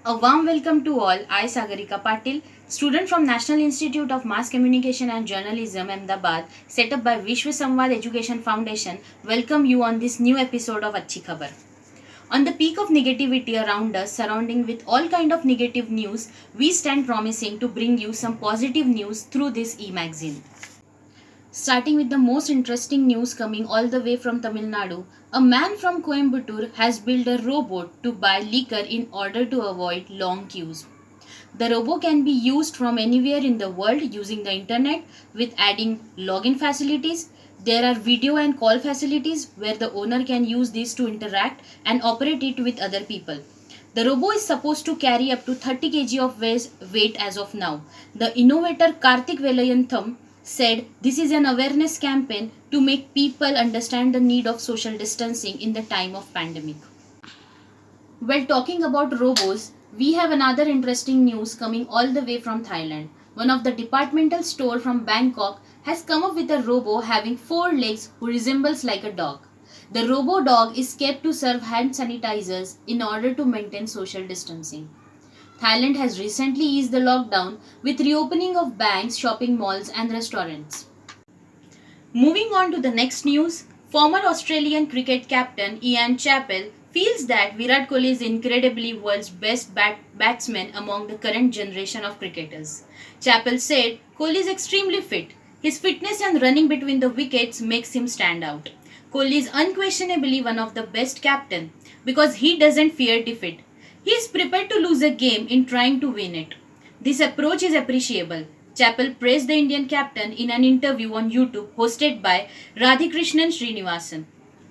A warm welcome to all. I, Sagarika Patil, student from National Institute of Mass Communication and Journalism, Ahmedabad, set up by Vishwa Samvad Education Foundation, welcome you on this new episode of Achhi Khabar. On the peak of negativity around us, surrounding with all kind of negative news, we stand promising to bring you some positive news through this e-magazine. Starting with the most interesting news coming all the way from Tamil Nadu, a man from Coimbatore has built a robot to buy liquor in order to avoid long queues. The robot can be used from anywhere in the world using the internet with adding login facilities. There are video and call facilities where the owner can use these to interact and operate it with other people. The robot is supposed to carry up to 30 kg of weight as of now. The innovator Karthik Velayantham said this is an awareness campaign to make people understand the need of social distancing in the time of pandemic. Well, talking about robots, we have another interesting news coming all the way from Thailand. One of the departmental store from Bangkok has come up with a robot having four legs who resembles like a dog. The robo dog is kept to serve hand sanitizers in order to maintain social distancing. Thailand has recently eased the lockdown with reopening of banks, shopping malls and restaurants. Moving on to the next news, former Australian cricket captain Ian Chappell feels that Virat Kohli is incredibly world's best batsman among the current generation of cricketers. Chappell said Kohli is extremely fit. His fitness and running between the wickets makes him stand out. Kohli is unquestionably one of the best captain because he doesn't fear defeat. He is prepared to lose a game in trying to win it. This approach is appreciable. Chappell praised the Indian captain in an interview on YouTube hosted by Radhikrishnan Srinivasan.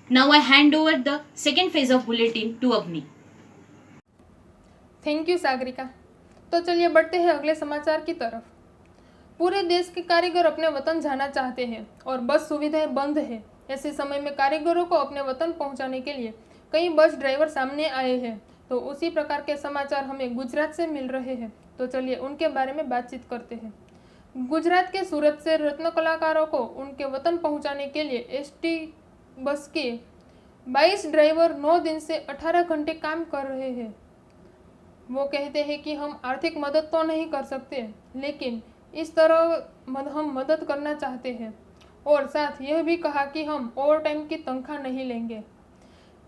Now I hand over the second phase of bulletin to Avni. Thank you Sagarika. तो चलिए बढ़ते हैं अगले समाचार की तरफ। पूरे देश के कारीगर अपने वतन जाना चाहते हैं और बस सुविधाएं बंद है। ऐसे समय में कारीगरों को अपने वतन पहुंचाने के लिए कई बस ड्राइवर सामने आए हैं। तो उसी प्रकार के समाचार हमें गुजरात से मिल रहे हैं। तो चलिए उनके बारे में बातचीत करते हैं। गुजरात के सूरत से रत्न कलाकारों को उनके वतन पहुंचाने के लिए एसटी बस के 22 ड्राइवर 9 दिन से 18 घंटे काम कर रहे हैं। वो कहते हैं कि हम आर्थिक मदद तो नहीं कर सकते, लेकिन इस तरह हम मदद करना चाहते हैं और साथ यह भी कहा कि हम ओवर टाइम की तनख्वाह नहीं लेंगे।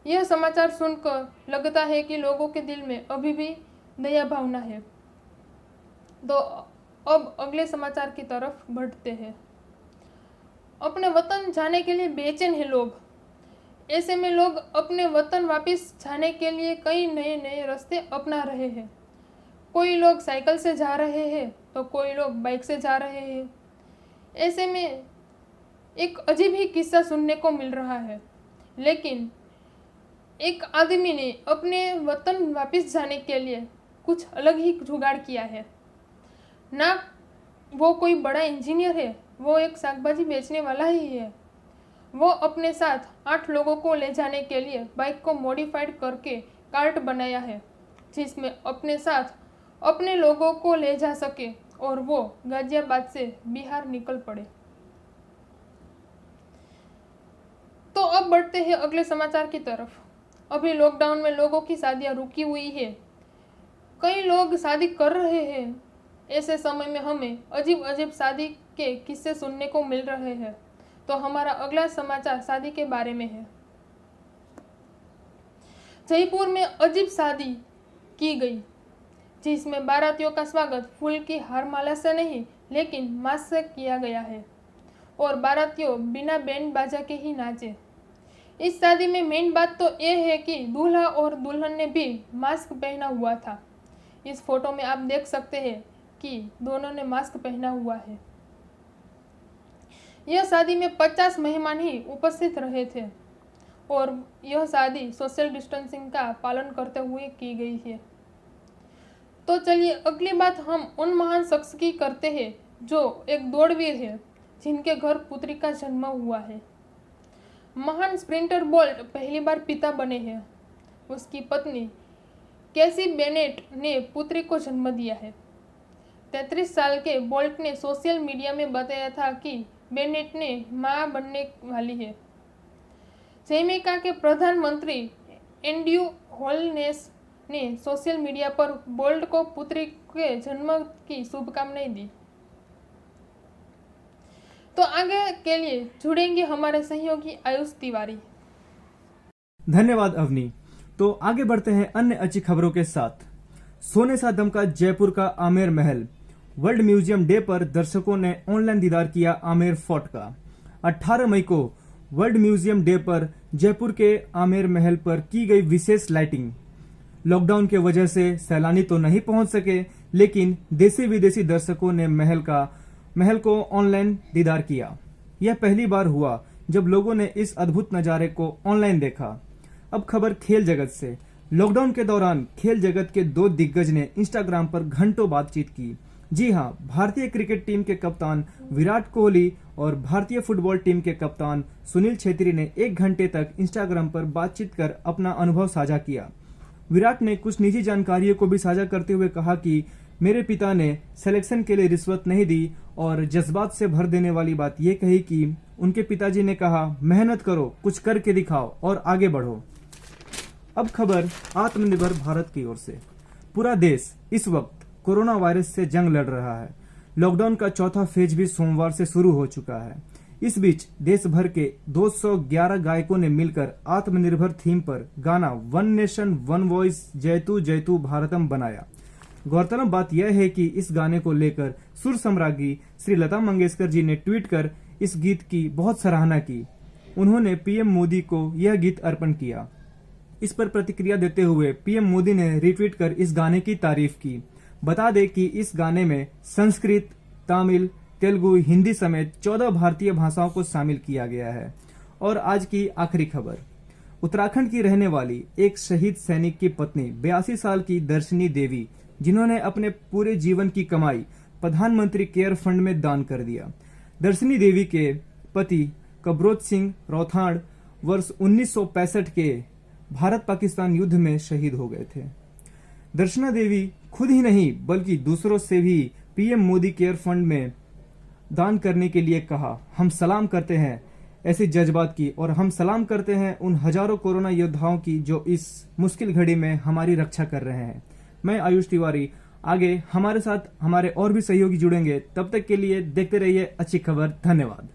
यह समाचार सुनकर लगता है कि लोगों के दिल में अभी भी दया भावना है। तो अब अगले समाचार की तरफ बढ़ते हैं। अपने वतन जाने के लिए बेचैन है लोग। ऐसे में लोग अपने वतन वापस जाने के लिए कई नए नए रास्ते अपना रहे हैं। कोई लोग साइकिल से जा रहे हैं तो कोई लोग बाइक से जा रहे हैं। ऐसे में एक अजीब ही किस्सा सुनने को मिल रहा है, लेकिन एक आदमी ने अपने वतन वापस जाने के लिए कुछ अलग ही जुगाड़ किया है। ना वो कोई बड़ा इंजीनियर है, वो एक शाकभाजी बेचने वाला ही है। वो अपने साथ 8 लोगों को ले जाने के लिए बाइक को मॉडिफाइड करके कार्ट बनाया है, जिसमें अपने साथ अपने लोगों को ले जा सके और वो गाजियाबाद से बिहार निकल पड़े। तो अब बढ़ते हैं अगले समाचार की तरफ। अभी लॉकडाउन में लोगों की शादियां रुकी हुई है। कई लोग शादी कर रहे हैं। ऐसे समय में हमें अजीब अजीब शादी के किस्से सुनने को मिल रहे हैं। तो हमारा अगला समाचार शादी के बारे में है। जयपुर में अजीब शादी की गई, जिसमें बारातियों का स्वागत फूल की हारमाला से नहीं लेकिन मास्क से किया गया है और बारातियों बिना बैंड बाजा के ही नाचे। इस शादी में मेन बात तो ये है कि दूल्हा और दुल्हन ने भी मास्क पहना हुआ था। इस फोटो में आप देख सकते हैं कि दोनों ने मास्क पहना हुआ है। यह शादी में 50 मेहमान ही उपस्थित रहे थे और यह शादी सोशल डिस्टेंसिंग का पालन करते हुए की गई है। तो चलिए अगली बात हम उन महान शख्स की करते हैं जो एक दौड़वीर है, जिनके घर पुत्री का जन्म हुआ है। महान स्प्रिंटर बोल्ट पहली बार पिता बने हैं। उसकी पत्नी कैसी बेनेट ने पुत्री को जन्म दिया है। 33 साल के बोल्ट ने सोशल मीडिया में बताया था कि बेनेट ने मां बनने वाली है। जमैका के प्रधानमंत्री एंड्रयू होलनेस ने सोशल मीडिया पर बोल्ट को पुत्री के जन्म की शुभकामनाएं दी। तो आगे के लिए जुड़ेंगे हमारे सहयोगी आयुष तिवारी। धन्यवाद अवनी। तो आगे बढ़ते हैं अन्य अच्छी खबरों के साथ। सोने सा दमका जयपुर का आमेर महल। वर्ल्ड म्यूजियम डे पर दर्शकों ने ऑनलाइन दीदार किया आमेर फोर्ट का। 18 मई को वर्ल्ड म्यूजियम डे पर जयपुर के आमेर महल पर की गई विशेष लाइटिंग। लॉकडाउन के वजह से सैलानी तो नहीं पहुंच सके, लेकिन देसी विदेशी दर्शकों ने महल को ऑनलाइन दीदार किया। यह पहली बार हुआ जब लोगों ने इस अद्भुत नजारे को ऑनलाइन देखा। अब खबर खेल जगत से। लॉकडाउन के दौरान खेल जगत के दो दिग्गज ने इंस्टाग्राम पर घंटों बातचीत की। जी हां, भारतीय क्रिकेट टीम के कप्तान विराट कोहली और भारतीय फुटबॉल टीम के कप्तान सुनील छेत्री ने 1 घंटे तक इंस्टाग्राम पर बातचीत कर अपना अनुभव साझा किया। विराट ने कुछ निजी जानकारियों को भी साझा करते हुए कहा कि मेरे पिता ने सिलेक्शन के लिए रिश्वत नहीं दी, और जज्बात से भर देने वाली बात यह कही कि उनके पिताजी ने कहा, मेहनत करो, कुछ करके दिखाओ और आगे बढ़ो। अब खबर आत्मनिर्भर भारत की ओर से। पूरा देश इस वक्त कोरोना वायरस से जंग लड़ रहा है। लॉकडाउन का चौथा फेज भी सोमवार से शुरू हो चुका है। इस बीच देश भर के 211 गायकों ने मिलकर आत्मनिर्भर थीम पर गाना वन नेशन वन वॉइस जयतु जयतु भारतम बनाया। गौरतलब बात यह है कि इस गाने को लेकर सुर सम्राज्ञी श्री लता मंगेशकर जी ने ट्वीट कर इस गीत की बहुत सराहना की। उन्होंने पीएम मोदी को यह गीत अर्पण किया। इस पर प्रतिक्रिया देते हुए पीएम मोदी ने रिट्वीट कर इस गाने की तारीफ की। बता दें कि इस गाने में संस्कृत, तमिल, तेलुगु, हिंदी समेत 14 भारतीय भाषाओं को शामिल किया गया है। और आज की आखिरी खबर। उत्तराखंड की रहने वाली एक शहीद सैनिक की पत्नी 82 साल की दर्शनी देवी, जिन्होंने अपने पूरे जीवन की कमाई प्रधानमंत्री केयर फंड में दान कर दिया। दर्शनी देवी के पति कबरोत सिंह रौथाड़ वर्ष 1965 के भारत पाकिस्तान युद्ध में शहीद हो गए थे। दर्शना देवी खुद ही नहीं बल्कि दूसरों से भी पीएम मोदी केयर फंड में दान करने के लिए कहा। हम सलाम करते हैं ऐसे जज्बात की, और हम सलाम करते हैं उन हजारों कोरोना योद्धाओं की जो इस मुश्किल घड़ी में हमारी रक्षा कर रहे हैं। मैं आयुष तिवारी। आगे हमारे साथ हमारे और भी सहयोगी जुड़ेंगे। तब तक के लिए देखते रहिए अच्छी खबर। धन्यवाद।